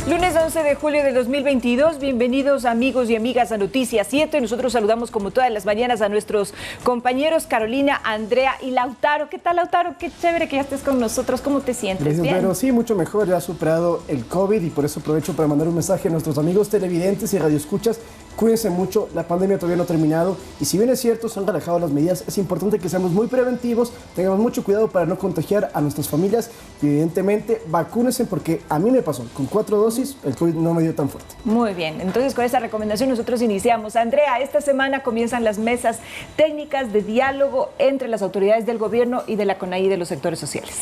Lunes 11 de julio de 2022, bienvenidos amigos y amigas a Noticias 7. Nosotros saludamos como todas las mañanas a nuestros compañeros Carolina, Andrea y Lautaro. ¿Qué tal, Lautaro? Qué chévere que ya estés con nosotros. ¿Cómo te sientes? Gracias, ¿Bien? Pero sí, mucho mejor. Ya ha superado el COVID y por eso aprovecho para mandar un mensaje a nuestros amigos televidentes y radioescuchas. Cuídense mucho, la pandemia todavía no ha terminado y si bien es cierto, se han relajado las medidas, es importante que seamos muy preventivos, tengamos mucho cuidado para no contagiar a nuestras familias y evidentemente vacúnense porque a mí me pasó, con 4 dosis el COVID no me dio tan fuerte. Muy bien, entonces con esa recomendación nosotros iniciamos. Andrea, esta semana comienzan las mesas técnicas de diálogo entre las autoridades del gobierno y de la CONAIE de los sectores sociales.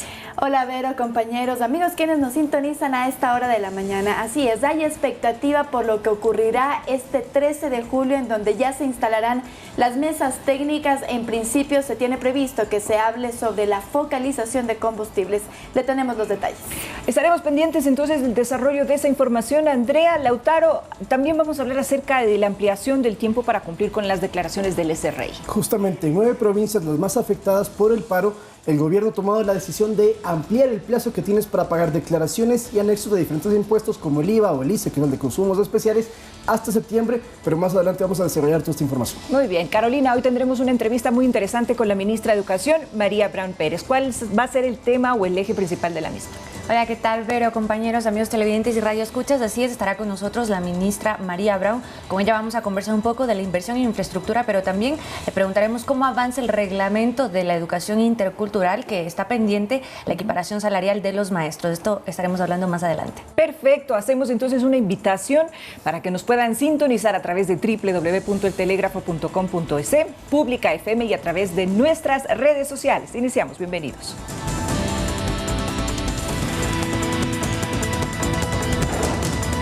Hola Vero, compañeros, amigos quienes nos sintonizan a esta hora de la mañana. Así es, hay expectativa por lo que ocurrirá este 13 de julio en donde ya se instalarán las mesas técnicas. En principio se tiene previsto que se hable sobre la focalización de combustibles. Le tenemos los detalles. Estaremos pendientes entonces del desarrollo de esa información. Andrea, Lautaro, también vamos a hablar acerca de la ampliación del tiempo para cumplir con las declaraciones del SRI. Justamente en 9 provincias, las más afectadas por el paro, el gobierno ha tomado la decisión de ampliar el plazo que tienes para pagar declaraciones y anexos de diferentes impuestos como el IVA o el ICE, que es el de consumos especiales, hasta septiembre, pero más adelante vamos a desarrollar toda esta información. Muy bien, Carolina, hoy tendremos una entrevista muy interesante con la ministra de Educación, María Brown Pérez. ¿Cuál va a ser el tema o el eje principal de la misma? Hola, ¿qué tal, Vero, compañeros, amigos televidentes y radioescuchas? Así es, estará con nosotros la ministra María Brown. Con ella vamos a conversar un poco de la inversión en infraestructura, pero también le preguntaremos cómo avanza el reglamento de la educación intercultural, que está pendiente la equiparación salarial de los maestros. De esto estaremos hablando más adelante. Perfecto, hacemos entonces una invitación para que nos puedan sintonizar a través de www.eltelegrafo.com.es, Pública FM y a través de nuestras redes sociales. Iniciamos, bienvenidos.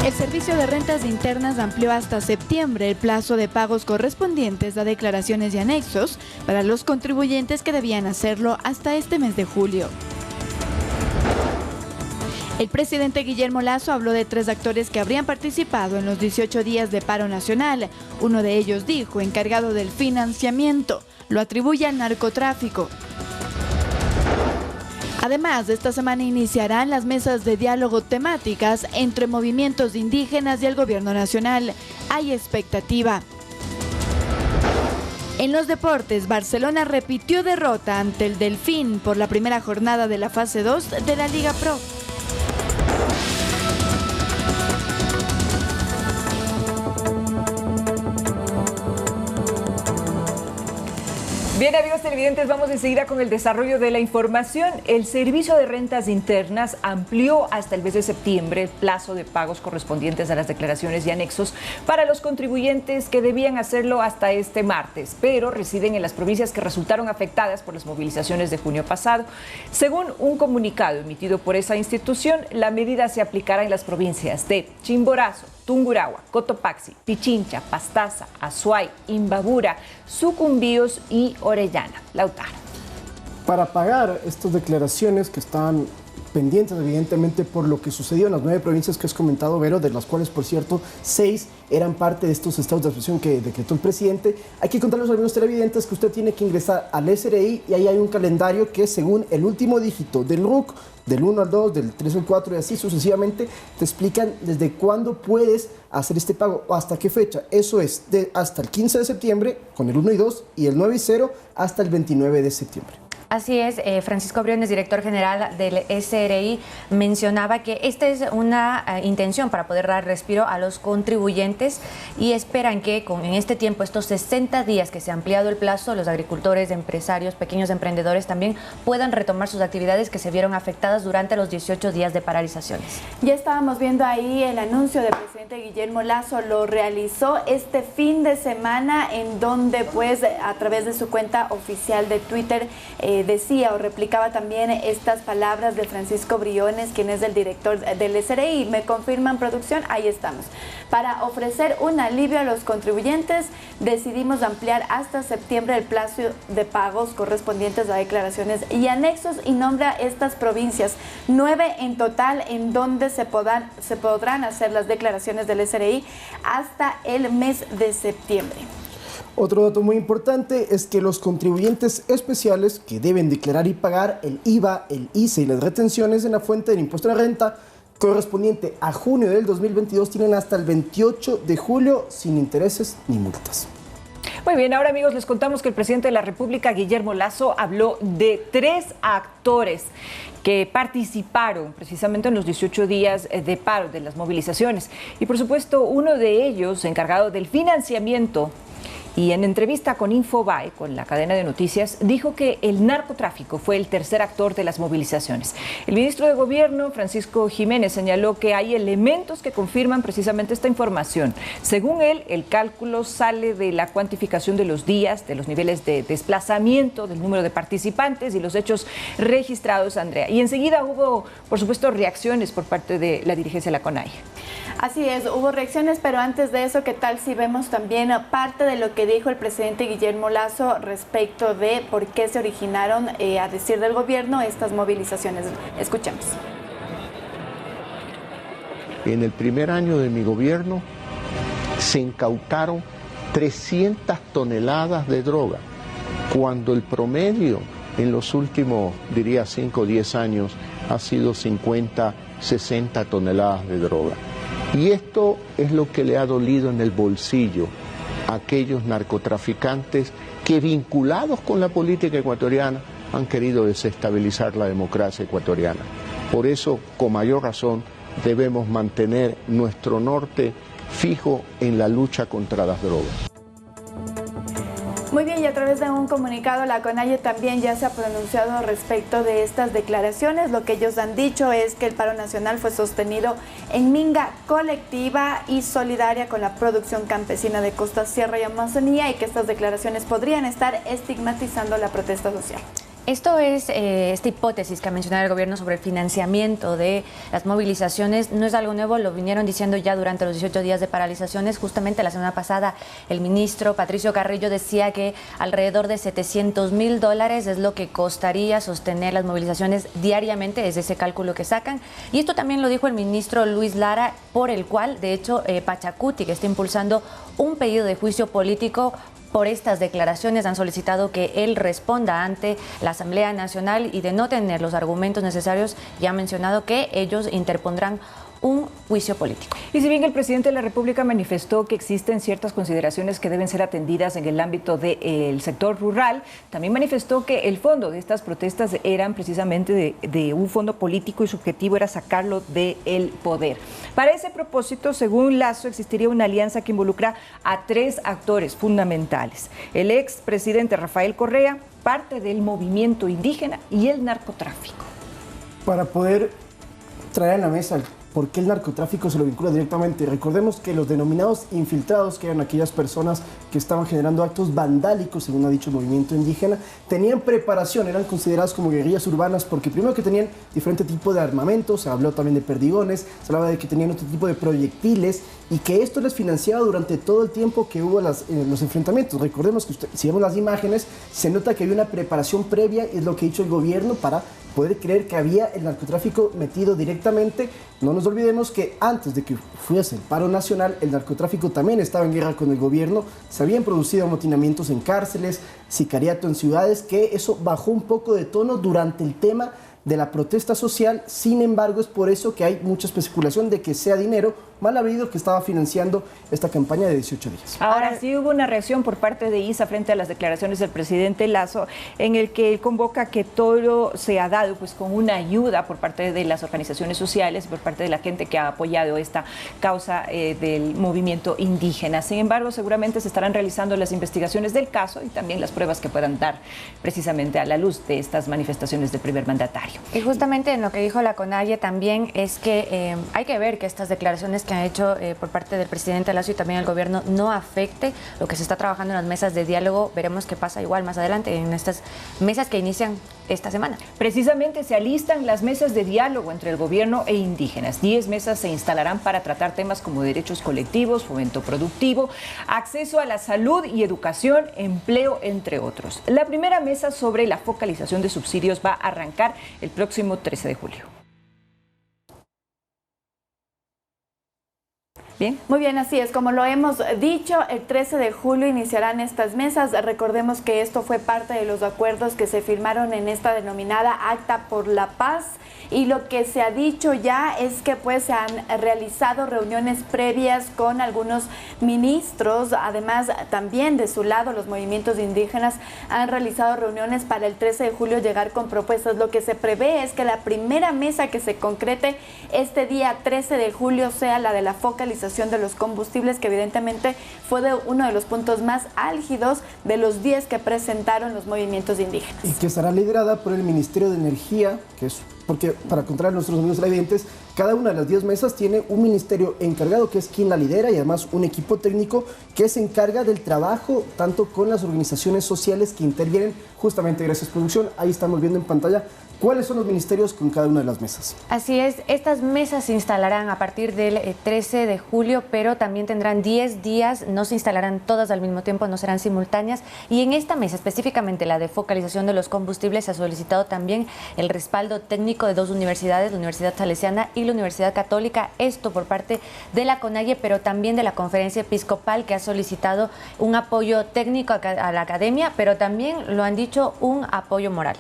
El Servicio de Rentas Internas amplió hasta septiembre el plazo de pagos correspondientes a declaraciones y anexos para los contribuyentes que debían hacerlo hasta este mes de julio. El presidente Guillermo Lasso habló de 3 actores que habrían participado en los 18 días de paro nacional. Uno de ellos dijo, encargado del financiamiento, lo atribuye al narcotráfico. Además, esta semana iniciarán las mesas de diálogo temáticas entre movimientos indígenas y el gobierno nacional. Hay expectativa. En los deportes, Barcelona repitió derrota ante el Delfín por la primera jornada de la fase 2 de la Liga Pro. Bien, amigos televidentes, vamos enseguida con el desarrollo de la información. El Servicio de Rentas Internas amplió hasta el mes de septiembre el plazo de pagos correspondientes a las declaraciones y anexos para los contribuyentes que debían hacerlo hasta este martes, pero residen en las provincias que resultaron afectadas por las movilizaciones de junio pasado. Según un comunicado emitido por esa institución, la medida se aplicará en las provincias de Chimborazo, Tungurahua, Cotopaxi, Pichincha, Pastaza, Azuay, Imbabura, Sucumbíos y Orellana. Lautaro. Para pagar estas declaraciones que están pendientes evidentemente por lo que sucedió en las 9 provincias que has comentado, Vero, de las cuales, por cierto, 6 eran parte de estos estados de excepción que decretó el presidente. Hay que contarles a los amigos televidentes que usted tiene que ingresar al SRI y ahí hay un calendario que según el último dígito del RUC, del 1 al 2, del 3 al 4 y así sucesivamente, te explican desde cuándo puedes hacer este pago o hasta qué fecha. Eso es hasta el 15 de septiembre con el 1 y 2 y el 9 y 0 hasta el 29 de septiembre. Así es, Francisco Briones, director general del SRI, mencionaba que esta es una intención para poder dar respiro a los contribuyentes y esperan que en este tiempo, estos 60 días que se ha ampliado el plazo, los agricultores, empresarios, pequeños emprendedores también puedan retomar sus actividades que se vieron afectadas durante los 18 días de paralizaciones. Ya estábamos viendo ahí el anuncio del presidente Guillermo Lasso, lo realizó este fin de semana en donde pues a través de su cuenta oficial de Twitter decía o replicaba también estas palabras de Francisco Briones, quien es el director del SRI. Me confirman, producción, ahí estamos. Para ofrecer un alivio a los contribuyentes, decidimos ampliar hasta septiembre el plazo de pagos correspondientes a declaraciones y anexos y nombra estas provincias, 9 en total, en donde se podrán hacer las declaraciones del SRI hasta el mes de septiembre. Otro dato muy importante es que los contribuyentes especiales que deben declarar y pagar el IVA, el ICE y las retenciones en la fuente del impuesto a la renta correspondiente a junio del 2022 tienen hasta el 28 de julio sin intereses ni multas. Muy bien, ahora amigos les contamos que el presidente de la República, Guillermo Lasso, habló de 3 actores que participaron precisamente en los 18 días de paro de las movilizaciones. Y por supuesto, uno de ellos, encargado del financiamiento, y en entrevista con Infobae, con la cadena de noticias, dijo que el narcotráfico fue el tercer actor de las movilizaciones. El ministro de Gobierno, Francisco Jiménez, señaló que hay elementos que confirman precisamente esta información. Según él, el cálculo sale de la cuantificación de los días, de los niveles de desplazamiento, del número de participantes y los hechos registrados, Andrea. Y enseguida hubo, por supuesto, reacciones por parte de la dirigencia de la CONAIE. Así es, hubo reacciones, pero antes de eso, ¿qué tal si vemos también parte de lo que dijo el presidente Guillermo Lasso respecto de por qué se originaron, a decir del gobierno, estas movilizaciones? Escuchemos. En el primer año de mi gobierno se incautaron 300 toneladas de droga, cuando el promedio en los últimos, diría, 5 o 10 años ha sido 50, 60 toneladas de droga. Y esto es lo que le ha dolido en el bolsillo a aquellos narcotraficantes que, vinculados con la política ecuatoriana, han querido desestabilizar la democracia ecuatoriana. Por eso, con mayor razón, debemos mantener nuestro norte fijo en la lucha contra las drogas. Muy bien, y a través de un comunicado, la CONAIE también ya se ha pronunciado respecto de estas declaraciones. Lo que ellos han dicho es que el paro nacional fue sostenido en minga colectiva y solidaria con la producción campesina de Costa, Sierra y Amazonía, y que estas declaraciones podrían estar estigmatizando la protesta social. Esto es, esta hipótesis que ha mencionado el gobierno sobre el financiamiento de las movilizaciones no es algo nuevo, lo vinieron diciendo ya durante los 18 días de paralizaciones. Justamente la semana pasada el ministro Patricio Carrillo decía que alrededor de $700,000 es lo que costaría sostener las movilizaciones diariamente, es ese cálculo que sacan. Y esto también lo dijo el ministro Luis Lara, por el cual, de hecho, Pachacuti, que está impulsando un pedido de juicio político por estas declaraciones, han solicitado que él responda ante la Asamblea Nacional y, de no tener los argumentos necesarios, ya ha mencionado que ellos interpondrán un juicio político. Y si bien el presidente de la República manifestó que existen ciertas consideraciones que deben ser atendidas en el ámbito del sector rural, también manifestó que el fondo de estas protestas eran precisamente de un fondo político y su objetivo era sacarlo del poder. Para ese propósito, según Lasso, existiría una alianza que involucra a 3 actores fundamentales: el expresidente Rafael Correa, parte del movimiento indígena y el narcotráfico. Para poder traer a la mesa por qué el narcotráfico se lo vincula directamente. Recordemos que los denominados infiltrados, que eran aquellas personas que estaban generando actos vandálicos, según ha dicho el movimiento indígena, tenían preparación, eran consideradas como guerrillas urbanas, porque primero que tenían diferente tipo de armamento, se habló también de perdigones, se hablaba de que tenían otro tipo de proyectiles, y que esto les financiaba durante todo el tiempo que hubo los enfrentamientos. Recordemos que si vemos las imágenes, se nota que había una preparación previa, es lo que ha dicho el gobierno, para poder creer que había el narcotráfico metido directamente. No nos olvidemos que antes de que fuese el paro nacional, el narcotráfico también estaba en guerra con el gobierno, se habían producido amotinamientos en cárceles, sicariato en ciudades, que eso bajó un poco de tono durante el tema de la protesta social. Sin embargo, es por eso que hay mucha especulación de que sea dinero mal habido que estaba financiando esta campaña de 18 días. Ahora sí hubo una reacción por parte de ISA frente a las declaraciones del presidente Lasso, en el que él convoca que todo se ha dado pues con una ayuda por parte de las organizaciones sociales, por parte de la gente que ha apoyado esta causa del movimiento indígena. Sin embargo, seguramente se estarán realizando las investigaciones del caso y también las pruebas que puedan dar precisamente a la luz de estas manifestaciones del primer mandatario. Y justamente en lo que dijo la CONAIE también es que hay que ver que estas declaraciones que han hecho por parte del presidente Lasso y también el gobierno no afecte lo que se está trabajando en las mesas de diálogo. Veremos qué pasa igual más adelante en estas mesas que inician esta semana. Precisamente se alistan las mesas de diálogo entre el gobierno e indígenas. 10 mesas se instalarán para tratar temas como derechos colectivos, fomento productivo, acceso a la salud y educación, empleo, entre otros. La primera mesa sobre la focalización de subsidios va a arrancar el próximo 13 de julio. Bien. Muy bien, así es. Como lo hemos dicho, el 13 de julio iniciarán estas mesas. Recordemos que esto fue parte de los acuerdos que se firmaron en esta denominada Acta por la Paz. Y lo que se ha dicho ya es que pues se han realizado reuniones previas con algunos ministros. Además, también de su lado, los movimientos indígenas han realizado reuniones para el 13 de julio llegar con propuestas. Lo que se prevé es que la primera mesa que se concrete este día 13 de julio sea la de la focalización de los combustibles, que evidentemente fue uno de los puntos más álgidos de los 10 que presentaron los movimientos indígenas. Y que estará liderada por el Ministerio de Energía, que es porque, para contar a nuestros amigos televidentes, cada una de las 10 mesas tiene un ministerio encargado que es quien la lidera y además un equipo técnico que se encarga del trabajo tanto con las organizaciones sociales que intervienen justamente gracias a producción. Ahí estamos viendo en pantalla cuáles son los ministerios con cada una de las mesas. Así es, estas mesas se instalarán a partir del 13 de julio, pero también tendrán 10 días, no se instalarán todas al mismo tiempo, no serán simultáneas. Y en esta mesa, específicamente la de focalización de los combustibles, se ha solicitado también el respaldo técnico de 2 universidades, la Universidad Salesiana y la Universidad Católica, esto por parte de la CONAIE, pero también de la Conferencia Episcopal, que ha solicitado un apoyo técnico a la academia, pero también, lo han dicho, un apoyo moral.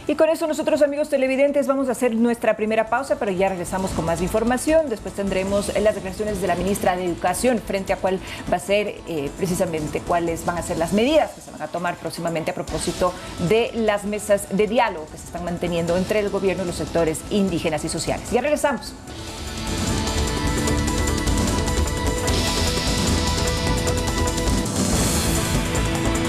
Y con eso nosotros, amigos televidentes, vamos a hacer nuestra primera pausa, pero ya regresamos con más información. Después tendremos las declaraciones de la ministra de Educación frente a cuál va a ser precisamente cuáles van a ser las medidas que se van a tomar próximamente a propósito de las mesas de diálogo que se están manteniendo entre el gobierno y los sectores indígenas y sociales. Ya regresamos.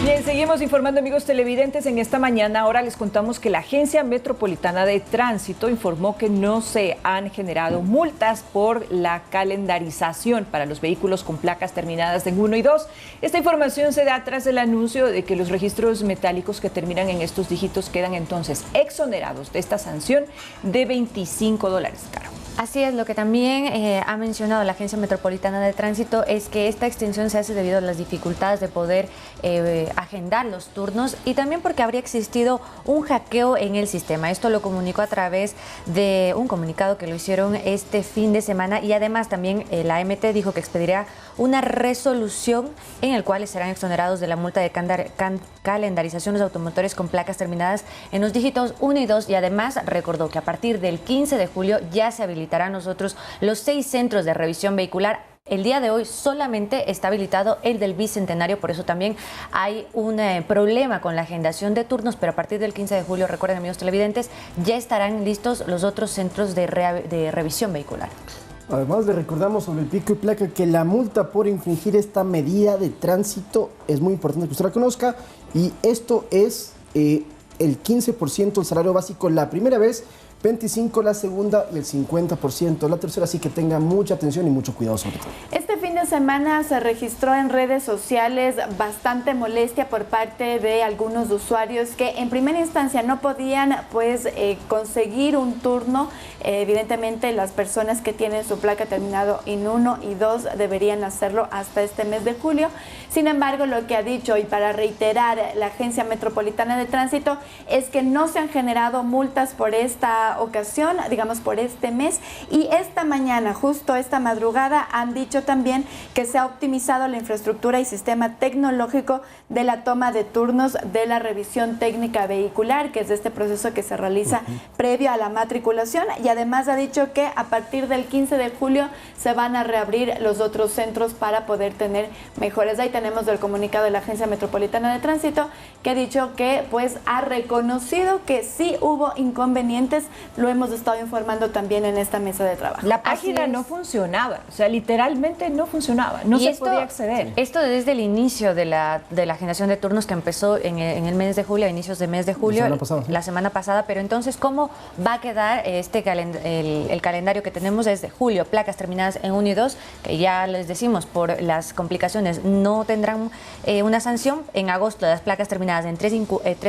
Bien, seguimos informando, amigos televidentes. En esta mañana ahora les contamos que la Agencia Metropolitana de Tránsito informó que no se han generado multas por la calendarización para los vehículos con placas terminadas en 1 y 2. Esta información se da tras el anuncio de que los registros metálicos que terminan en estos dígitos quedan entonces exonerados de esta sanción de $25, Caro. Así es, lo que también ha mencionado la Agencia Metropolitana de Tránsito es que esta extensión se hace debido a las dificultades de poder agendar los turnos y también porque habría existido un hackeo en el sistema. Esto lo comunicó a través de un comunicado que lo hicieron este fin de semana y además también la AMT dijo que expedirá una resolución en el cual serán exonerados de la multa de calendarización los automotores con placas terminadas en los dígitos 1 y 2 y además recordó que a partir del 15 de julio ya se habilitarán nosotros los 6 centros de revisión vehicular. El día de hoy solamente está habilitado el del Bicentenario, por eso también hay un problema con la agendación de turnos, pero a partir del 15 de julio, recuerden, amigos televidentes, ya estarán listos los otros centros de revisión vehicular. Además, le recordamos sobre el pico y placa que la multa por infringir esta medida de tránsito es muy importante que usted la conozca y esto es el 15% del salario básico la primera vez, 25% la segunda y el 50% la tercera, así que tenga mucha atención y mucho cuidado sobre todo. Este fin de semana se registró en redes sociales bastante molestia por parte de algunos usuarios que en primera instancia no podían conseguir un turno. Evidentemente las personas que tienen su placa terminado en 1 y 2 deberían hacerlo hasta este mes de julio. Sin embargo, lo que ha dicho y para reiterar la Agencia Metropolitana de Tránsito es que no se han generado multas por esta ocasión, digamos por este mes, y esta mañana, justo esta madrugada, han dicho también que se ha optimizado la infraestructura y sistema tecnológico de la toma de turnos de la revisión técnica vehicular, que es este proceso que se realiza previo a la matriculación, y además ha dicho que a partir del 15 de julio se van a reabrir los otros centros para poder tener mejores. Ahí tenemos el comunicado de la Agencia Metropolitana de Tránsito que ha dicho que pues ha reconocido que sí hubo inconvenientes. Lo hemos estado informando también en esta mesa de trabajo. La página no funcionaba, o sea, literalmente no funcionaba, no se podía acceder. Esto desde el inicio de la agendación de turnos que empezó en el mes de julio, a inicios de mes de julio, la semana pasada, pero entonces, ¿cómo va a quedar el calendario que tenemos desde julio? Placas terminadas en 1 y 2, que ya les decimos, por las complicaciones no tendrán una sanción. En agosto, las placas terminadas en 3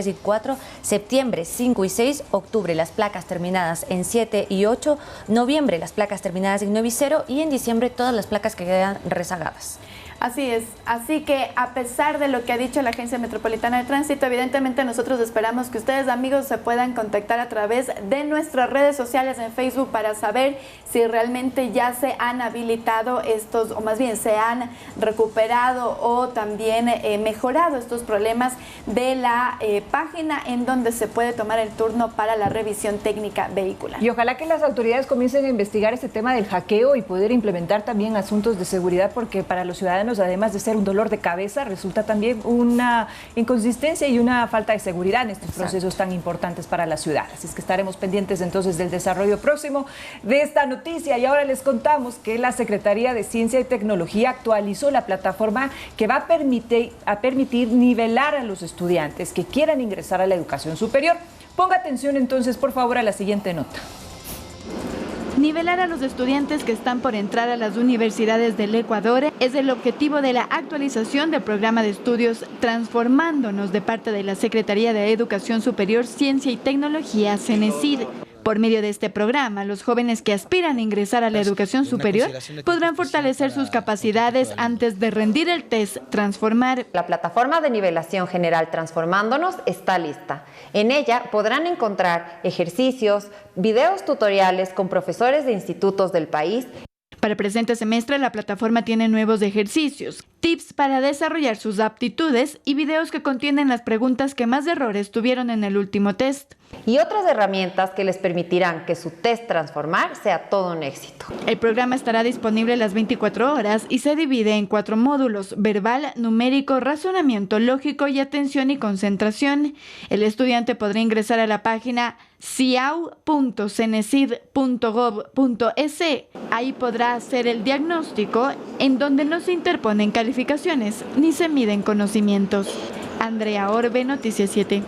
y 4, septiembre 5 y 6, octubre las placas terminadas en 7 y 8, noviembre las placas terminadas en 9 y 0 y en diciembre todas las placas que quedan rezagadas. Así es, así que a pesar de lo que ha dicho la Agencia Metropolitana de Tránsito, evidentemente nosotros esperamos que ustedes, amigos, se puedan contactar a través de nuestras redes sociales en Facebook para saber si realmente ya se han habilitado estos, o más bien se han recuperado o también mejorado estos problemas de la página en donde se puede tomar el turno para la revisión técnica vehicular. Y ojalá que las autoridades comiencen a investigar este tema del hackeo y poder implementar también asuntos de seguridad, porque para los ciudadanos, además de ser un dolor de cabeza, resulta también una inconsistencia y una falta de seguridad en estos procesos tan importantes para la ciudad. Así es que estaremos pendientes entonces del desarrollo próximo de esta noticia. Y ahora les contamos que la Secretaría de Ciencia y Tecnología actualizó la plataforma que va a permitir nivelar a los estudiantes que quieran ingresar a la educación superior. Ponga atención entonces, por favor, a la siguiente nota. Nivelar a los estudiantes que están por entrar a las universidades del Ecuador es el objetivo de la actualización del programa de estudios Transformándonos de parte de la Secretaría de Educación Superior, Ciencia y Tecnología, CENESID. Por medio de este programa, los jóvenes que aspiran a ingresar a la educación superior podrán fortalecer sus capacidades antes de rendir el test Transformar. La plataforma de nivelación general Transformándonos está lista. En ella podrán encontrar ejercicios, videos tutoriales con profesores de institutos del país. Para el presente semestre, la plataforma tiene nuevos ejercicios, tips para desarrollar sus aptitudes y videos que contienen las preguntas que más errores tuvieron en el último test. Y otras herramientas que les permitirán que su test Transformar sea todo un éxito. El programa estará disponible las 24 horas y se divide en 4 módulos: verbal, numérico, razonamiento lógico y atención y concentración. El estudiante podrá ingresar a la página ciau.cenesid.gov.es. Ahí podrá hacer el diagnóstico, en donde no se interponen calificaciones ni se miden conocimientos. Andrea Orbe, Noticias 7.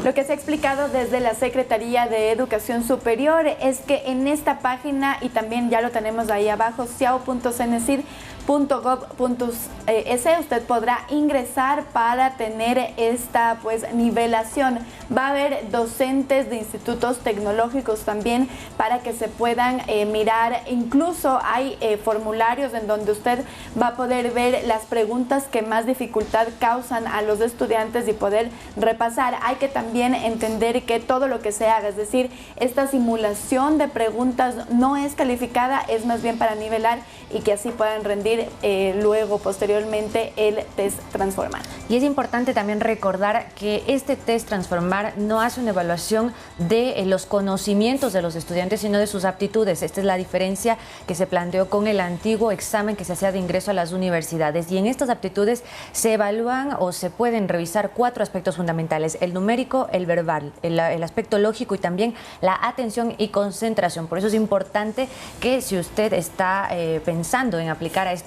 Lo que se ha explicado desde la Secretaría de Educación Superior es que en esta página, y también ya lo tenemos ahí abajo, ciau.cenesid.gov.es, usted podrá ingresar para tener esta nivelación. Va a haber docentes de institutos tecnológicos también para que se puedan mirar. Incluso hay formularios en donde usted va a poder ver las preguntas que más dificultad causan a los estudiantes y poder repasar. Hay que también entender que todo lo que se haga, es decir, esta simulación de preguntas no es calificada, es más bien para nivelar y que así puedan rendir luego, posteriormente, el test Transformar. Y es importante también recordar que este test Transformar no hace una evaluación de los conocimientos de los estudiantes, sino de sus aptitudes. Esta es la diferencia que se planteó con el antiguo examen que se hacía de ingreso a las universidades. Y en estas aptitudes se evalúan o se pueden revisar 4 aspectos fundamentales: el numérico, el verbal, el aspecto lógico y también la atención y concentración. Por eso es importante que, si usted está pensando en aplicar a este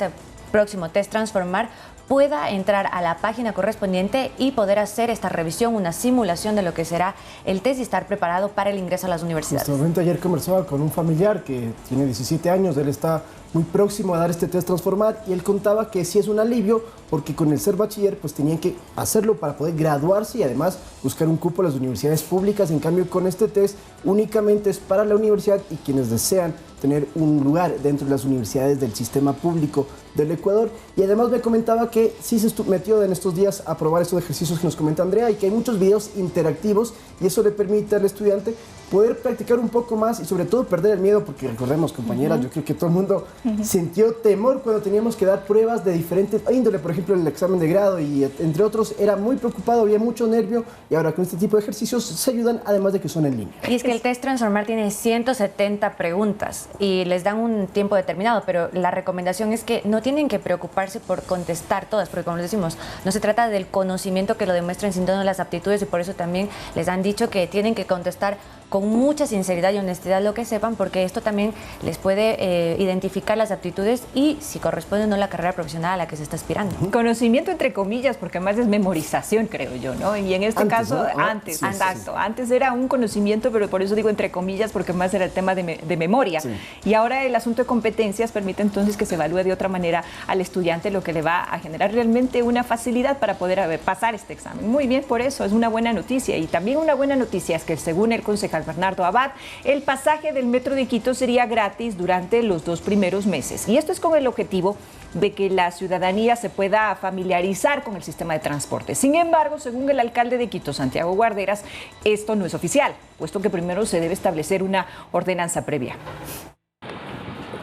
próximo test Transformar, pueda entrar a la página correspondiente y poder hacer esta revisión, una simulación de lo que será el test y estar preparado para el ingreso a las universidades. En este momento, ayer conversaba con un familiar que tiene 17 años, él está muy próximo a dar este test Transformar y él contaba que sí es un alivio porque con el ser bachiller pues tenían que hacerlo para poder graduarse y además buscar un cupo a las universidades públicas. En cambio, con este test únicamente es para la universidad y quienes desean tener un lugar dentro de las universidades del sistema público del Ecuador. Y además me comentaba que sí se metió en estos días a probar estos ejercicios que nos comenta Andrea y que hay muchos videos interactivos y eso le permite al estudiante poder practicar un poco más y sobre todo perder el miedo, porque recordemos, compañeras, yo creo que todo el mundo sintió temor cuando teníamos que dar pruebas de diferentes índole, por ejemplo el examen de grado y entre otros, era muy preocupado, había mucho nervio y ahora con este tipo de ejercicios se ayudan, además de que son en línea. Y es que el test Transformar tiene 170 preguntas y les dan un tiempo determinado, pero la recomendación es que no tienen que preocuparse por contestar todas, porque como les decimos, no se trata del conocimiento que lo demuestren, sino de las aptitudes, y por eso también les han dicho que tienen que contestar con mucha sinceridad y honestidad lo que sepan, porque esto también les puede identificar las aptitudes y si corresponde o no la carrera profesional a la que se está aspirando. Conocimiento entre comillas, porque más es memorización, creo yo, ¿no? Y en este caso, ¿no? antes, Sí, exacto. sí. Antes era un conocimiento, pero por eso digo entre comillas, porque más era el tema de memoria. Sí. Y ahora el asunto de competencias permite entonces que se evalúe de otra manera al estudiante, lo que le va a generar realmente una facilidad para poder pasar este examen. Muy bien, por eso es una buena noticia. Y también una buena noticia es que según el concejal concejal Bernardo Abad, el pasaje del Metro de Quito sería gratis durante los 2 primeros meses. Y esto es con el objetivo de que la ciudadanía se pueda familiarizar con el sistema de transporte. Sin embargo, según el alcalde de Quito, Santiago Guarderas, esto no es oficial, puesto que primero se debe establecer una ordenanza previa.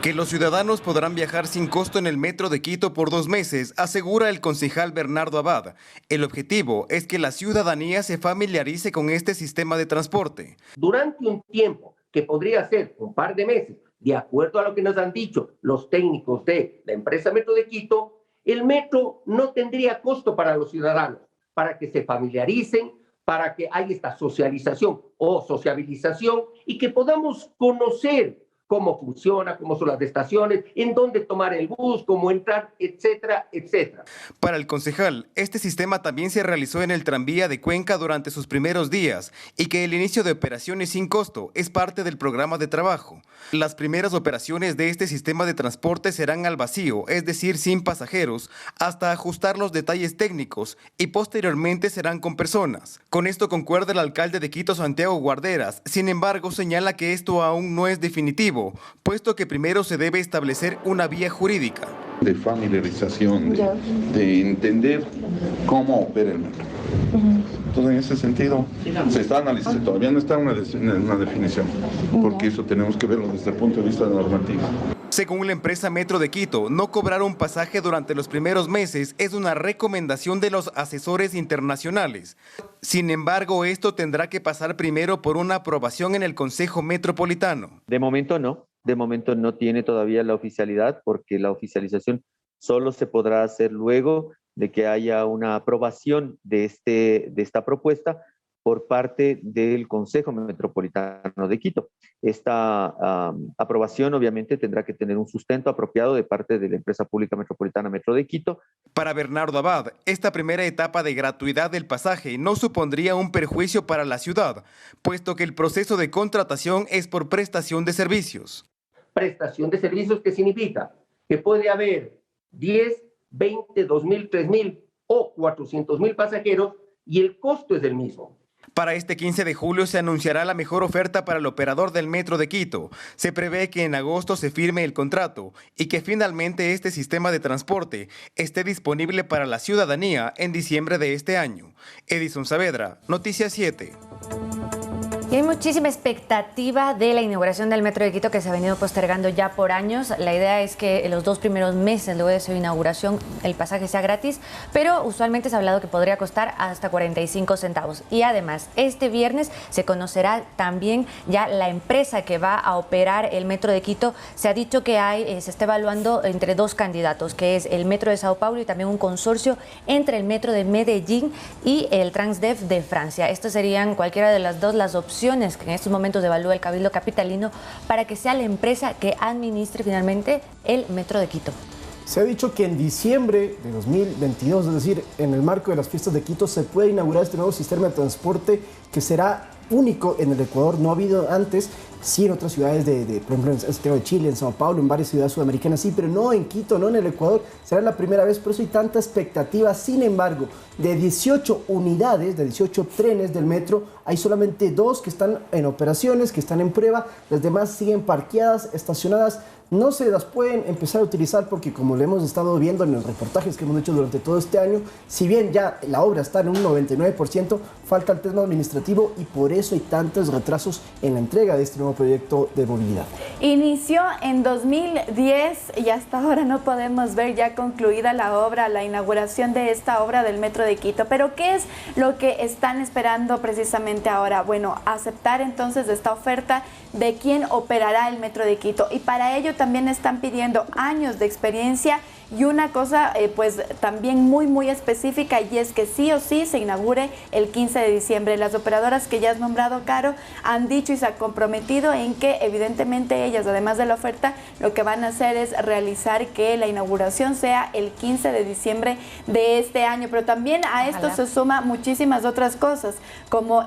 Que los ciudadanos podrán viajar sin costo en el Metro de Quito por 2 meses, asegura el concejal Bernardo Abad. El objetivo es que la ciudadanía se familiarice con este sistema de transporte. Durante un tiempo, que podría ser un par de meses, de acuerdo a lo que nos han dicho los técnicos de la empresa Metro de Quito, el metro no tendría costo para los ciudadanos, para que se familiaricen, para que haya esta socialización o sociabilización y que podamos conocer cómo funciona, cómo son las estaciones, en dónde tomar el bus, cómo entrar, etcétera, etcétera. Para el concejal, este sistema también se realizó en el tranvía de Cuenca durante sus primeros días y que el inicio de operaciones sin costo es parte del programa de trabajo. Las primeras operaciones de este sistema de transporte serán al vacío, es decir, sin pasajeros, hasta ajustar los detalles técnicos y posteriormente serán con personas. Con esto concuerda el alcalde de Quito, Santiago Guarderas. Sin embargo, señala que esto aún no es definitivo, puesto que primero se debe establecer una vía jurídica. De familiarización, de entender cómo opera el metro. Entonces, en ese sentido, se está analizando, todavía no está una definición, porque eso tenemos que verlo desde el punto de vista normativo. Según la empresa Metro de Quito, no cobrar un pasaje durante los primeros meses es una recomendación de los asesores internacionales. Sin embargo, esto tendrá que pasar primero por una aprobación en el Consejo Metropolitano. De momento no tiene todavía la oficialidad, porque la oficialización solo se podrá hacer luego de que haya una aprobación de esta propuesta por parte del Consejo Metropolitano de Quito. Esta aprobación obviamente tendrá que tener un sustento apropiado de parte de la empresa pública metropolitana Metro de Quito. Para Bernardo Abad, esta primera etapa de gratuidad del pasaje no supondría un perjuicio para la ciudad, puesto que el proceso de contratación es por prestación de servicios. Prestación de servicios, ¿qué significa? Que puede haber 10, 20, 2.000, 3.000 o 400.000 pasajeros y el costo es el mismo. Para este 15 de julio se anunciará la mejor oferta para el operador del Metro de Quito. Se prevé que en agosto se firme el contrato y que finalmente este sistema de transporte esté disponible para la ciudadanía en diciembre de este año. Edison Saavedra, Noticias 7. Y hay muchísima expectativa de la inauguración del Metro de Quito, que se ha venido postergando ya por años. La idea es que en los 2 primeros meses luego de su inauguración el pasaje sea gratis, pero usualmente se ha hablado que podría costar hasta 45 centavos. Y además, este viernes se conocerá también ya la empresa que va a operar el Metro de Quito. Se ha dicho que se está evaluando entre 2 candidatos, que es el Metro de Sao Paulo y también un consorcio entre el Metro de Medellín y el Transdev de Francia. Estas serían cualquiera de las dos las opciones que en estos momentos evalúa el Cabildo Capitalino para que sea la empresa que administre finalmente el Metro de Quito. Se ha dicho que en diciembre de 2022, es decir, en el marco de las fiestas de Quito, se puede inaugurar este nuevo sistema de transporte que será único en el Ecuador. No ha habido antes, sí en otras ciudades, por ejemplo en Santiago de Chile, en Sao Paulo, en varias ciudades sudamericanas, sí, pero no en Quito, no en el Ecuador. Será la primera vez, por eso hay tanta expectativa. Sin embargo, de 18 unidades, de 18 trenes del metro, hay solamente 2 que están en operaciones, que están en prueba. Las demás siguen parqueadas, estacionadas. No se las pueden empezar a utilizar porque, como lo hemos estado viendo en los reportajes que hemos hecho durante todo este año, si bien ya la obra está en un 99%, falta el tema administrativo y por eso hay tantos retrasos en la entrega de este nuevo proyecto de movilidad. Inició en 2010 y hasta ahora no podemos ver ya concluida la obra, la inauguración de esta obra del Metro de Quito. Pero ¿qué es lo que están esperando precisamente ahora? Bueno, aceptar entonces esta oferta de quién operará el Metro de Quito, y para ello también están pidiendo años de experiencia y una cosa pues también muy específica, y es que sí o sí se inaugure el 15 de diciembre. Las operadoras que ya has nombrado, Caro, han dicho y se han comprometido en que evidentemente ellas, además de la oferta, lo que van a hacer es realizar que la inauguración sea el 15 de diciembre de este año. Pero también a esto se suma muchísimas otras cosas, como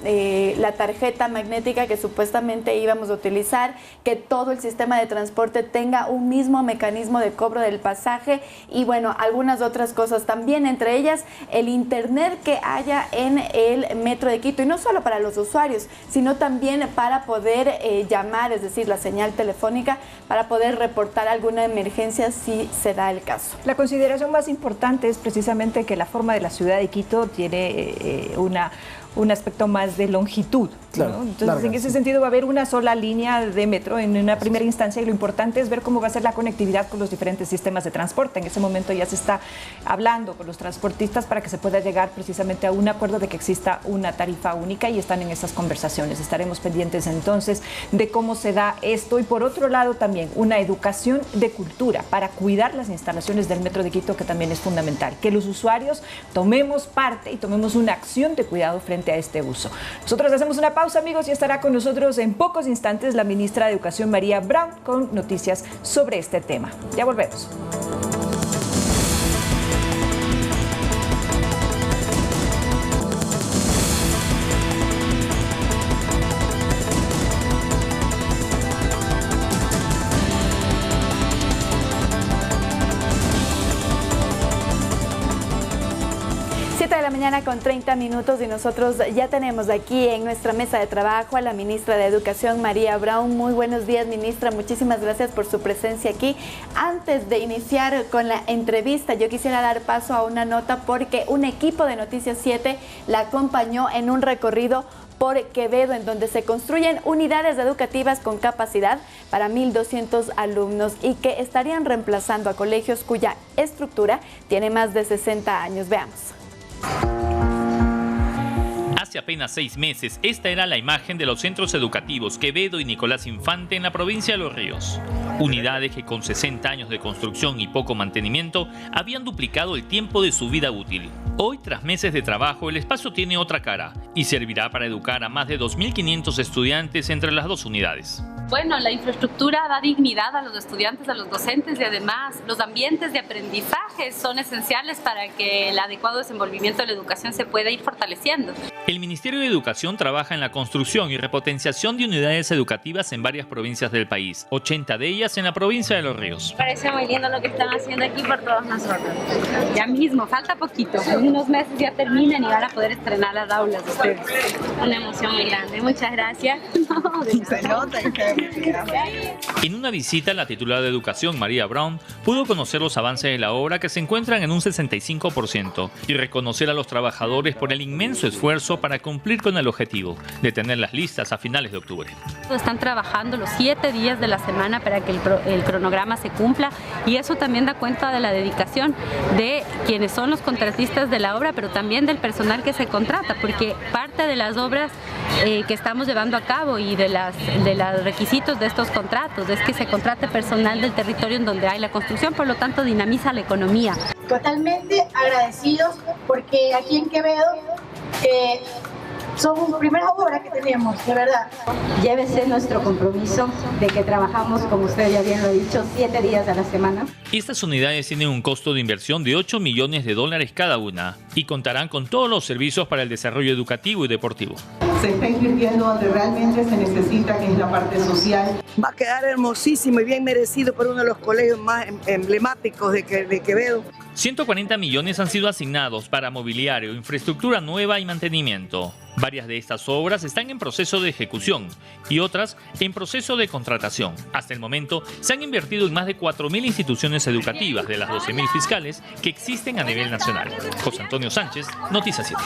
la tarjeta magnética que supuestamente íbamos a utilizar, que todo el sistema de transporte tenga un mismo mecanismo de cobro del pasaje pasaje y bueno, algunas otras cosas también, entre ellas el internet que haya en el metro de Quito, y no solo para los usuarios, sino también para poder llamar, es decir, la señal telefónica, para poder reportar alguna emergencia si se da el caso. La consideración más importante es precisamente que la forma de la ciudad de Quito tiene un aspecto más de longitud, claro, ¿no? Entonces, larga, en ese sí. sentido va a haber una sola línea de metro en una primera instancia, y lo importante es ver cómo va a ser la conectividad con los diferentes sistemas de transporte. En ese momento ya se está hablando con los transportistas para que se pueda llegar precisamente a un acuerdo de que exista una tarifa única, y están en esas conversaciones. Estaremos pendientes entonces de cómo se da esto, y por otro lado también una educación de cultura para cuidar las instalaciones del metro de Quito, que también es fundamental, que los usuarios tomemos parte y tomemos una acción de cuidado frente a este uso. Nosotros hacemos una pausa, amigos, y estará con nosotros en pocos instantes la ministra de Educación, María Brown, con noticias sobre este tema. Ya volvemos. Mañana con 30 minutos, y nosotros ya tenemos aquí en nuestra mesa de trabajo a la ministra de Educación, María Brown. Muy buenos días, ministra. Muchísimas gracias por su presencia aquí. Antes de iniciar con la entrevista, yo quisiera dar paso a una nota, porque un equipo de Noticias 7 la acompañó en un recorrido por Quevedo, en donde se construyen unidades educativas con capacidad para 1.200 alumnos y que estarían reemplazando a colegios cuya estructura tiene más de 60 años. Veamos. Hace apenas 6 meses, esta era la imagen de los centros educativos Quevedo y Nicolás Infante en la provincia de Los Ríos. Unidades que con 60 años de construcción y poco mantenimiento habían duplicado el tiempo de su vida útil. Hoy, tras meses de trabajo, el espacio tiene otra cara y servirá para educar a más de 2.500 estudiantes entre las dos unidades. Bueno, la infraestructura da dignidad a los estudiantes, a los docentes, y además los ambientes de aprendizaje son esenciales para que el adecuado desenvolvimiento de la educación se pueda ir fortaleciendo. El Ministerio de Educación trabaja en la construcción y repotenciación de unidades educativas en varias provincias del país, 80 de ellas en la provincia de Los Ríos. Parece muy lindo lo que están haciendo aquí por todos nosotros. Ya mismo, falta poquito, en unos meses ya terminan y van a poder estrenar las aulas de ustedes. Una emoción muy grande, muchas gracias. En una visita, la titular de Educación, María Brown, pudo conocer los avances de la obra, que se encuentran en un 65%, y reconocer a los trabajadores por el inmenso esfuerzo para cumplir con el objetivo de tenerlas listas a finales de octubre. Están trabajando los 7 días de la semana para que el cronograma se cumpla, y eso también da cuenta de la dedicación de quienes son los contratistas de la obra, pero también del personal que se contrata, porque parte de las obras que estamos llevando a cabo y de los requisitos de estos contratos es que se contrate personal del territorio en donde hay la construcción, por lo tanto dinamiza la economía. Totalmente agradecidos, porque aquí en Quevedo son primeras obras que tenemos, de verdad. Llévese nuestro compromiso de que trabajamos, como usted ya bien lo ha dicho, 7 días a la semana. Estas unidades tienen un costo de inversión de $8 millones cada una, y contarán con todos los servicios para el desarrollo educativo y deportivo. Se está invirtiendo donde realmente se necesita, que es la parte social. Va a quedar hermosísimo y bien merecido por uno de los colegios más emblemáticos de Quevedo. 140 millones han sido asignados para mobiliario, infraestructura nueva y mantenimiento. Varias de estas obras están en proceso de ejecución y otras en proceso de contratación. Hasta el momento se han invertido en más de 4.000 instituciones educativas de las 12.000 fiscales que existen a nivel nacional. José Antonio Sánchez, Noticias 7.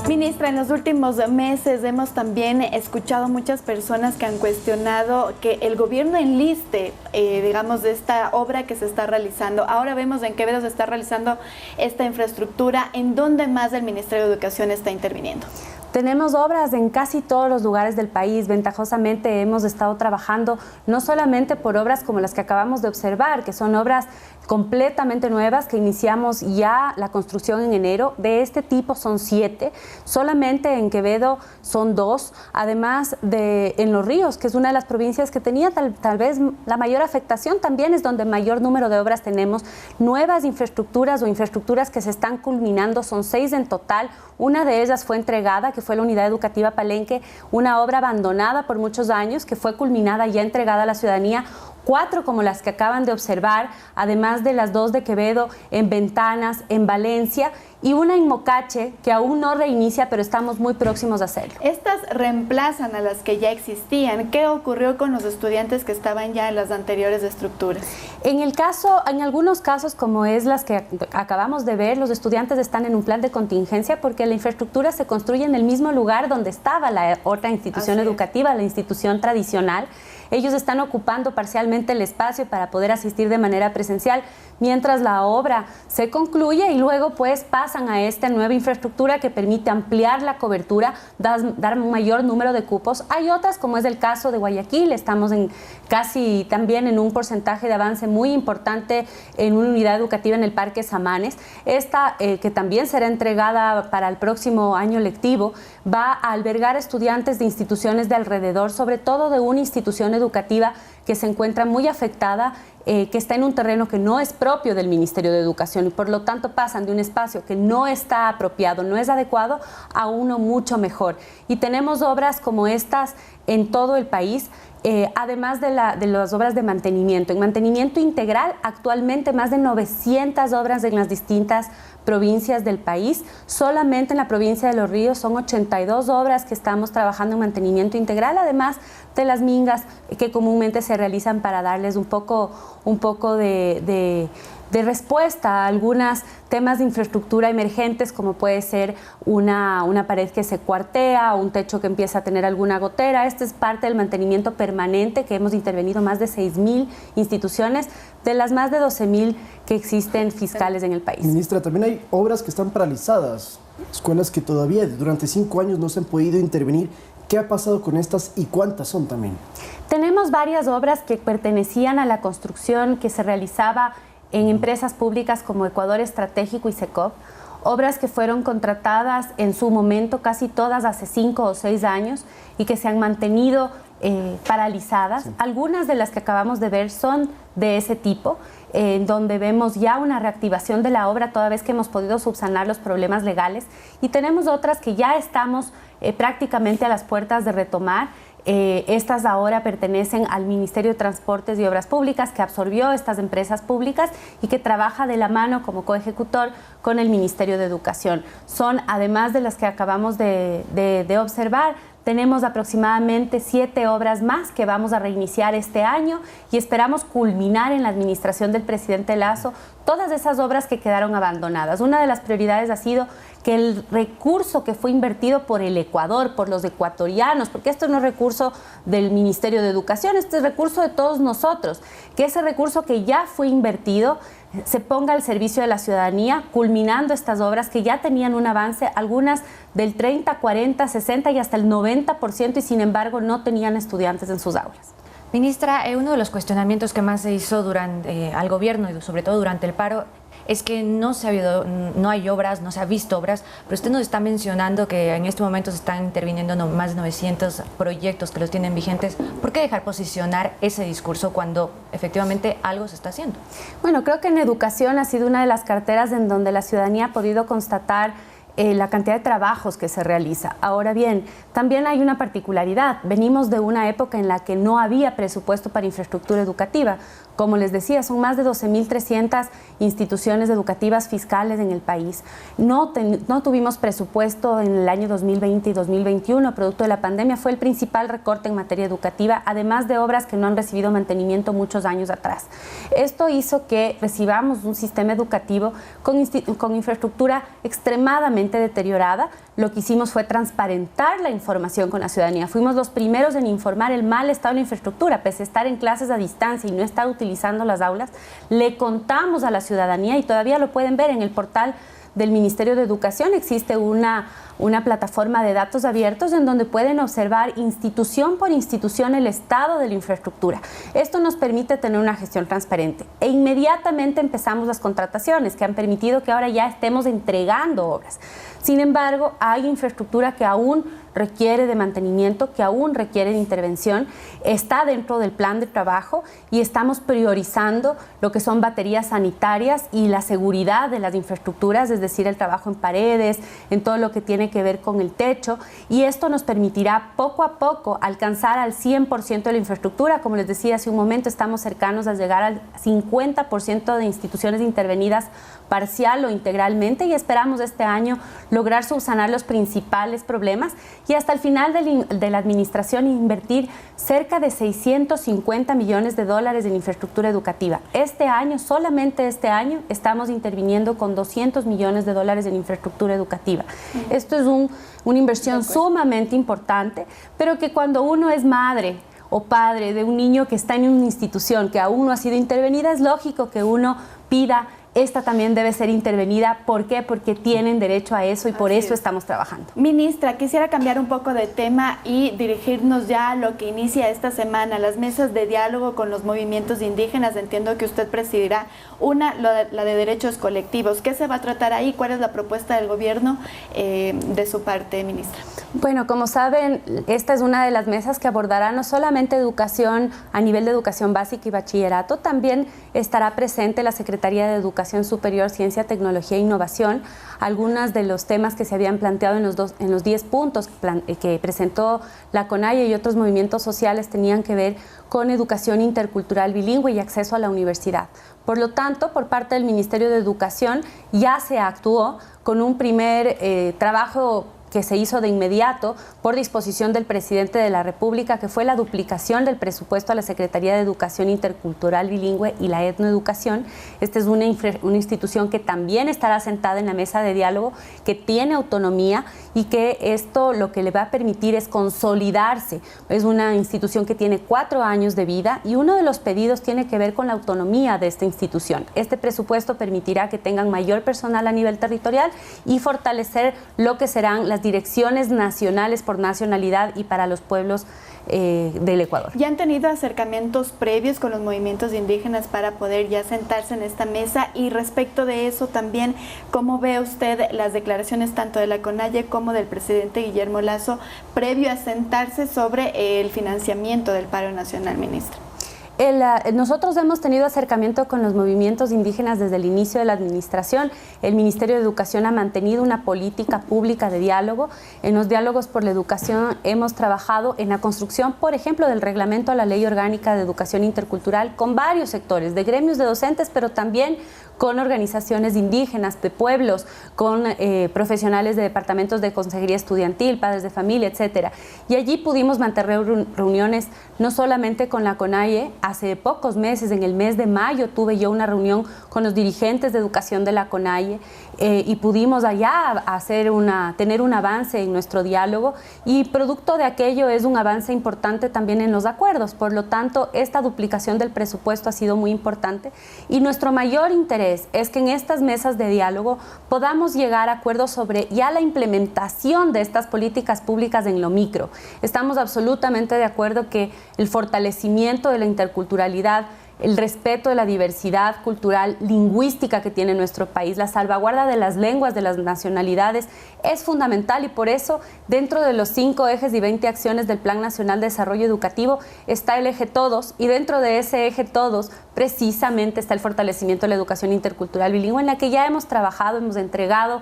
Ministra, en los últimos meses hemos también escuchado muchas personas que han cuestionado que el gobierno enliste, digamos, de esta obra que se está realizando. Ahora vemos en Quevedo se está realizando esta infraestructura. ¿En dónde más el Ministerio de Educación está interviniendo? Tenemos obras en casi todos los lugares del país. Ventajosamente hemos estado trabajando no solamente por obras como las que acabamos de observar, que son obras completamente nuevas, que iniciamos ya la construcción en enero. De este tipo son 7, solamente en Quevedo son 2, además de en Los Ríos, que es una de las provincias que tenía tal vez la mayor afectación, también es donde mayor número de obras tenemos. Nuevas infraestructuras o infraestructuras que se están culminando, son 6 en total. Una de ellas fue entregada, que fue la Unidad Educativa Palenque, una obra abandonada por muchos años, que fue culminada y ya entregada a la ciudadanía. 4 como las que acaban de observar, además de las 2 de Quevedo en Ventanas, en Valencia, y una en Mocache que aún no reinicia, pero estamos muy próximos a hacerlo. Estas reemplazan a las que ya existían. ¿Qué ocurrió con los estudiantes que estaban ya en las anteriores estructuras? En algunos casos, como es las que acabamos de ver, los estudiantes están en un plan de contingencia porque la infraestructura se construye en el mismo lugar donde estaba la otra institución educativa, la institución tradicional. Ellos están ocupando parcialmente el espacio para poder asistir de manera presencial mientras la obra se concluye y luego pues pasan a esta nueva infraestructura que permite ampliar la cobertura, dar un mayor número de cupos. Hay otras, como es el caso de Guayaquil, estamos casi también en un porcentaje de avance muy importante en una unidad educativa en el Parque Samanes. Esta, que también será entregada para el próximo año lectivo, va a albergar estudiantes de instituciones de alrededor, sobre todo de una institución educativa que se encuentra muy afectada, que está en un terreno que no es propio del Ministerio de Educación y por lo tanto pasan de un espacio que no está apropiado, no es adecuado, a uno mucho mejor. Y tenemos obras como estas en todo el país, además de las obras de mantenimiento. En mantenimiento integral, actualmente más de 900 obras en las distintas provincias del país. Solamente en la provincia de Los Ríos son 82 obras que estamos trabajando en mantenimiento integral, además de las mingas que comúnmente se realizan para darles un poco de respuesta a algunos temas de infraestructura emergentes, como puede ser una pared que se cuartea o un techo que empieza a tener alguna gotera. Este es parte del mantenimiento permanente que hemos intervenido más de 6.000 instituciones, de las más de 12.000 que existen fiscales en el país. Ministra, también hay obras que están paralizadas, escuelas que todavía durante 5 años no se han podido intervenir. ¿Qué ha pasado con estas y cuántas son también? Tenemos varias obras que pertenecían a la construcción que se realizaba en empresas públicas como Ecuador Estratégico y SECOP, obras que fueron contratadas en su momento, casi todas hace 5 o 6 años, y que se han mantenido paralizadas. Sí. Algunas de las que acabamos de ver son de ese tipo, donde vemos ya una reactivación de la obra toda vez que hemos podido subsanar los problemas legales, y tenemos otras que ya estamos prácticamente a las puertas de retomar. Estas ahora pertenecen al Ministerio de Transportes y Obras Públicas, que absorbió estas empresas públicas y que trabaja de la mano como coejecutor con el Ministerio de Educación. Son, además de las que acabamos de observar, tenemos aproximadamente 7 obras más que vamos a reiniciar este año y esperamos culminar en la administración del presidente Lasso todas esas obras que quedaron abandonadas. Una de las prioridades ha sido que el recurso que fue invertido por el Ecuador, por los ecuatorianos, porque esto no es recurso del Ministerio de Educación, este es recurso de todos nosotros, que ese recurso que ya fue invertido se ponga al servicio de la ciudadanía, culminando estas obras que ya tenían un avance, algunas del 30, 40, 60 y hasta el 90%, y sin embargo no tenían estudiantes en sus aulas. Ministra, uno de los cuestionamientos que más se hizo durante al gobierno y sobre todo durante el paro es que no hay obras, no se ha visto obras, pero usted nos está mencionando que en este momento se están interviniendo más de 900 proyectos que los tienen vigentes. ¿Por qué dejar posicionar ese discurso cuando efectivamente algo se está haciendo? Bueno, creo que en educación ha sido una de las carteras en donde la ciudadanía ha podido constatar la cantidad de trabajos que se realiza. Ahora bien, también hay una particularidad. Venimos de una época en la que no había presupuesto para infraestructura educativa. Como les decía, son más de 12.300 instituciones educativas fiscales en el país. No tuvimos presupuesto en el año 2020 y 2021, producto de la pandemia. Fue el principal recorte en materia educativa, además de obras que no han recibido mantenimiento muchos años atrás. Esto hizo que recibamos un sistema educativo con infraestructura extremadamente deteriorada. Lo que hicimos fue transparentar la información con la ciudadanía. Fuimos los primeros en informar el mal estado de la infraestructura, pese a estar en clases a distancia y no estar utilizando las aulas. Le contamos a la ciudadanía, y todavía lo pueden ver en el portal del Ministerio de Educación. Existe una plataforma de datos abiertos en donde pueden observar institución por institución el estado de la infraestructura. Esto nos permite tener una gestión transparente. E inmediatamente empezamos las contrataciones que han permitido que ahora ya estemos entregando obras. Sin embargo, hay infraestructura que aún requiere de mantenimiento, que aún requiere de intervención, está dentro del plan de trabajo y estamos priorizando lo que son baterías sanitarias y la seguridad de las infraestructuras, es decir, el trabajo en paredes, en todo lo que tiene tiene que ver con el techo, y esto nos permitirá poco a poco alcanzar al 100% de la infraestructura. Como les decía hace un momento, estamos cercanos a llegar al 50% de instituciones intervenidas parcial o integralmente, y esperamos este año lograr subsanar los principales problemas y hasta el final de la administración invertir cerca de 650 millones de dólares en infraestructura educativa. Este año, solamente este año, estamos interviniendo con 200 millones de dólares en infraestructura educativa. Esto es una inversión sumamente importante, pero que cuando uno es madre o padre de un niño que está en una institución que aún no ha sido intervenida, es lógico que uno pida: esta también debe ser intervenida. ¿Por qué? Porque tienen derecho a eso y por eso estamos trabajando. Ministra, quisiera cambiar un poco de tema y dirigirnos ya a lo que inicia esta semana, las mesas de diálogo con los movimientos indígenas. Entiendo que usted presidirá una, la de derechos colectivos. ¿Qué se va a tratar ahí? ¿Cuál es la propuesta del gobierno de su parte, ministra? Bueno, como saben, esta es una de las mesas que abordará no solamente educación a nivel de educación básica y bachillerato, también estará presente la Secretaría de Educación Superior, Ciencia, Tecnología e Innovación. Algunos de los temas que se habían planteado en los 10 puntos que presentó la CONAIE y otros movimientos sociales tenían que ver con educación intercultural bilingüe y acceso a la universidad. Por lo tanto, por parte del Ministerio de Educación ya se actuó con un primer trabajo que se hizo de inmediato por disposición del presidente de la República, que fue la duplicación del presupuesto a la Secretaría de Educación Intercultural Bilingüe y la Etnoeducación. Esta es una institución que también estará sentada en la mesa de diálogo, que tiene autonomía y que esto lo que le va a permitir es consolidarse. Es una institución que tiene 4 años de vida y uno de los pedidos tiene que ver con la autonomía de esta institución. Este presupuesto permitirá que tengan mayor personal a nivel territorial y fortalecer lo que serán las direcciones nacionales por nacionalidad y para los pueblos del Ecuador. ¿Ya han tenido acercamientos previos con los movimientos indígenas para poder ya sentarse en esta mesa? Y respecto de eso también, ¿cómo ve usted las declaraciones tanto de la CONAIE como del presidente Guillermo Lasso previo a sentarse sobre el financiamiento del paro nacional, ministra? Nosotros hemos tenido acercamiento con los movimientos indígenas desde el inicio de la administración. El Ministerio de Educación ha mantenido una política pública de diálogo. En los diálogos por la educación hemos trabajado en la construcción, por ejemplo, del reglamento a la Ley Orgánica de Educación Intercultural con varios sectores, de gremios de docentes, pero también con organizaciones indígenas, de pueblos, con profesionales de departamentos de consejería estudiantil, padres de familia, etcétera. Y allí pudimos mantener reuniones no solamente con la CONAIE. Hace pocos meses, en el mes de mayo, tuve yo una reunión con los dirigentes de educación de la CONAIE y pudimos allá tener un avance en nuestro diálogo, y producto de aquello es un avance importante también en los acuerdos. Por lo tanto, esta duplicación del presupuesto ha sido muy importante y nuestro mayor interés es que en estas mesas de diálogo podamos llegar a acuerdos sobre ya la implementación de estas políticas públicas en lo micro. Estamos absolutamente de acuerdo que el fortalecimiento de la interculturalidad, el respeto de la diversidad cultural, lingüística que tiene nuestro país, la salvaguarda de las lenguas, de las nacionalidades, es fundamental, y por eso dentro de los 5 ejes y 20 acciones del Plan Nacional de Desarrollo Educativo está el eje Todos, y dentro de ese eje Todos precisamente está el fortalecimiento de la educación intercultural bilingüe, en la que ya hemos trabajado, hemos entregado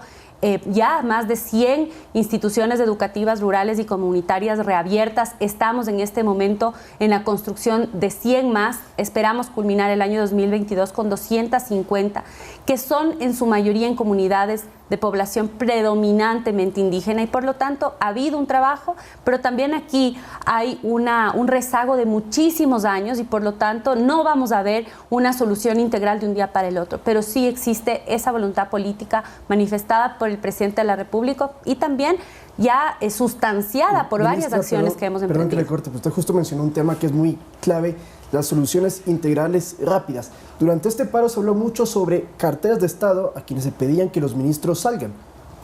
ya más de 100 instituciones educativas rurales y comunitarias reabiertas. Estamos en este momento en la construcción de 100 más. Esperamos culminar el año 2022 con 250, que son en su mayoría en comunidades de población predominantemente indígena, y por lo tanto ha habido un trabajo, pero también aquí hay un rezago de muchísimos años, y por lo tanto no vamos a ver una solución integral de un día para el otro, pero sí existe esa voluntad política manifestada por el presidente de la República y también ya sustanciada por varias acciones que hemos emprendido. Perdón que le corte, pero usted justo mencionó un tema que es muy clave: las soluciones integrales rápidas. Durante este paro se habló mucho sobre carteras de Estado a quienes se pedían que los ministros salgan.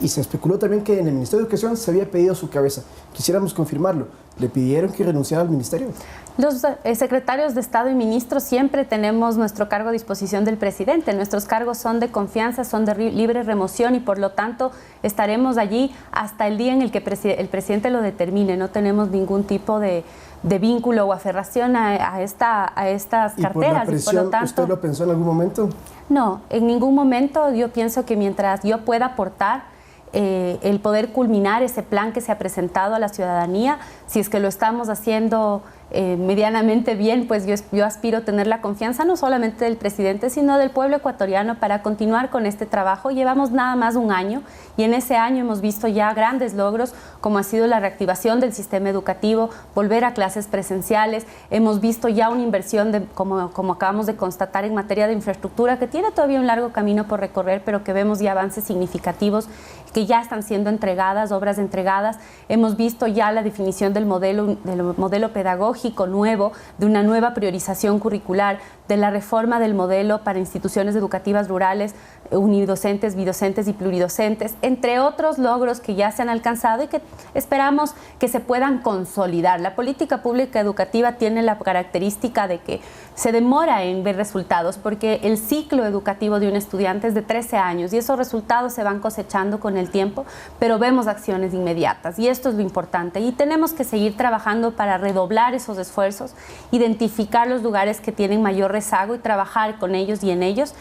Y se especuló también que en el Ministerio de Educación se había pedido su cabeza. Quisiéramos confirmarlo. ¿Le pidieron que renunciara al ministerio? Los secretarios de Estado y ministros siempre tenemos nuestro cargo a disposición del presidente. Nuestros cargos son de confianza, son de libre remoción, y por lo tanto estaremos allí hasta el día en el que el presidente lo determine. No tenemos ningún tipo de vínculo o aferración a estas carteras. ¿Y por la presión, por lo tanto, usted lo pensó en algún momento? No, en ningún momento. Yo pienso que mientras yo pueda aportar el poder culminar ese plan que se ha presentado a la ciudadanía. Si es que lo estamos haciendo medianamente bien, pues yo aspiro a tener la confianza no solamente del presidente, sino del pueblo ecuatoriano para continuar con este trabajo. Llevamos nada más un año y en ese año hemos visto ya grandes logros, como ha sido la reactivación del sistema educativo, volver a clases presenciales. Hemos visto ya una inversión, como acabamos de constatar, en materia de infraestructura, que tiene todavía un largo camino por recorrer, pero que vemos ya avances significativos que ya están siendo entregadas, obras entregadas. Hemos visto ya la definición del modelo pedagógico nuevo, de una nueva priorización curricular, de la reforma del modelo para instituciones educativas rurales, unidocentes, bidocentes y pluridocentes, entre otros logros que ya se han alcanzado y que esperamos que se puedan consolidar. La política pública educativa tiene la característica de que se demora en ver resultados, porque el ciclo educativo de un estudiante es de 13 años y esos resultados se van cosechando con el tiempo, pero vemos acciones inmediatas y esto es lo importante. Y tenemos que seguir trabajando para redoblar esos esfuerzos, identificar los lugares que tienen mayor rezago y trabajar con ellos y en ellos,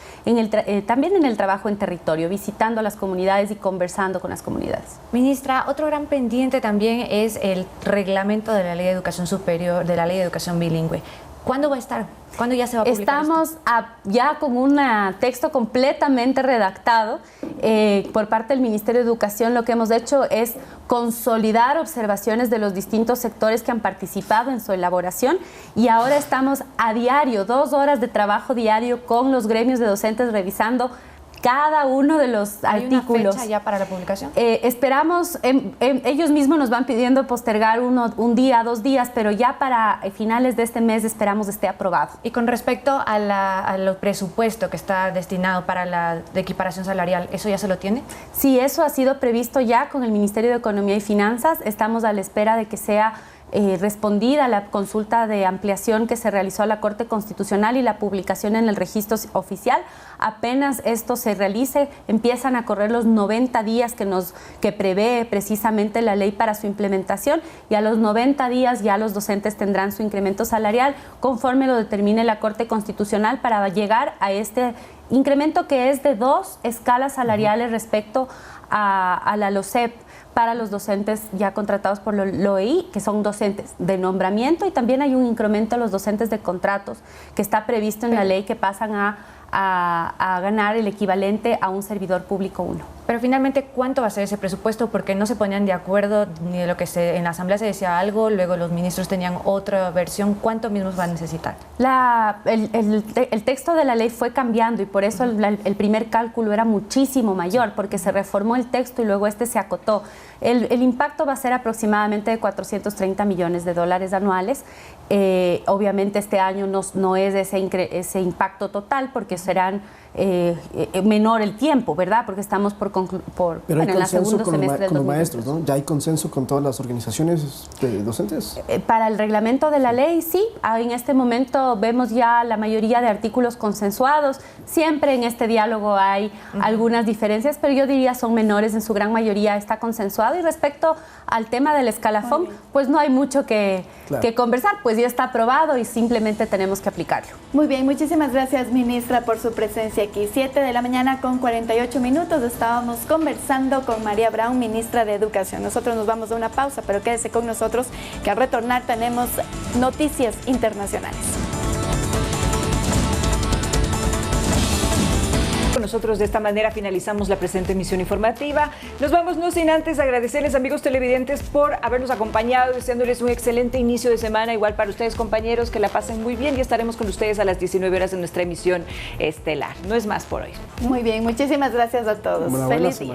también en el trabajo en territorio, visitando a las comunidades y conversando con las comunidades. Ministra, otro gran pendiente también es el reglamento de la Ley de Educación Superior, de la Ley de Educación Bilingüe. ¿Cuándo va a estar? ¿Cuándo ya se va a publicar? Estamos ya con un texto completamente redactado por parte del Ministerio de Educación. Lo que hemos hecho es consolidar observaciones de los distintos sectores que han participado en su elaboración y ahora estamos a diario, 2 horas de trabajo diario con los gremios de docentes revisando cada uno de los artículos. ¿Hay una fecha ya para la publicación? Esperamos, ellos mismos nos van pidiendo postergar un día, 2 días, pero ya para finales de este mes esperamos esté aprobado. Y con respecto al presupuesto que está destinado para la equiparación salarial, ¿eso ya se lo tiene? Sí, eso ha sido previsto ya con el Ministerio de Economía y Finanzas. Estamos a la espera de que sea respondida la consulta de ampliación que se realizó a la Corte Constitucional y la publicación en el registro oficial. Apenas esto se realice, empiezan a correr los 90 días que prevé precisamente la ley para su implementación y a los 90 días ya los docentes tendrán su incremento salarial conforme lo determine la Corte Constitucional para llegar a este incremento que es de 2 escalas salariales respecto a la LOCEP para los docentes ya contratados por la OEI, que son docentes de nombramiento, y también hay un incremento a los docentes de contratos que está previsto en la ley, que pasan a ganar el equivalente a un servidor público 1. Pero finalmente, ¿cuánto va a ser ese presupuesto? Porque no se ponían de acuerdo, ni de lo que en la Asamblea se decía algo, luego los ministros tenían otra versión. ¿Cuánto mismos va a necesitar? El texto de la ley fue cambiando y por eso el primer cálculo era muchísimo mayor, porque se reformó el texto y luego se acotó. El impacto va a ser aproximadamente de $430 millones anuales. Obviamente este año no es ese impacto total, porque serán menor el tiempo, ¿verdad? Porque estamos Pero hay consenso con los maestros, ¿no? ¿Ya hay consenso con todas las organizaciones de docentes? Para el reglamento de la ley, sí. En este momento vemos ya la mayoría de artículos consensuados. Siempre en este diálogo hay algunas diferencias, pero yo diría son menores, en su gran mayoría está consensuado. Y respecto al tema del escalafón, pues no hay mucho que conversar, pues ya está aprobado y simplemente tenemos que aplicarlo. Muy bien, muchísimas gracias, ministra, por su presencia aquí. 7 de la mañana con 48 minutos. Estábamos conversando con María Brown, ministra de Educación. Nosotros nos vamos a una pausa, pero quédese con nosotros, que al retornar tenemos noticias internacionales. Nosotros de esta manera finalizamos la presente emisión informativa. Nos vamos no sin antes agradecerles, amigos televidentes, por habernos acompañado, deseándoles un excelente inicio de semana. Igual para ustedes, compañeros, que la pasen muy bien y estaremos con ustedes a las 19 horas en nuestra emisión estelar. No es más por hoy. Muy bien, muchísimas gracias a todos. Feliz día.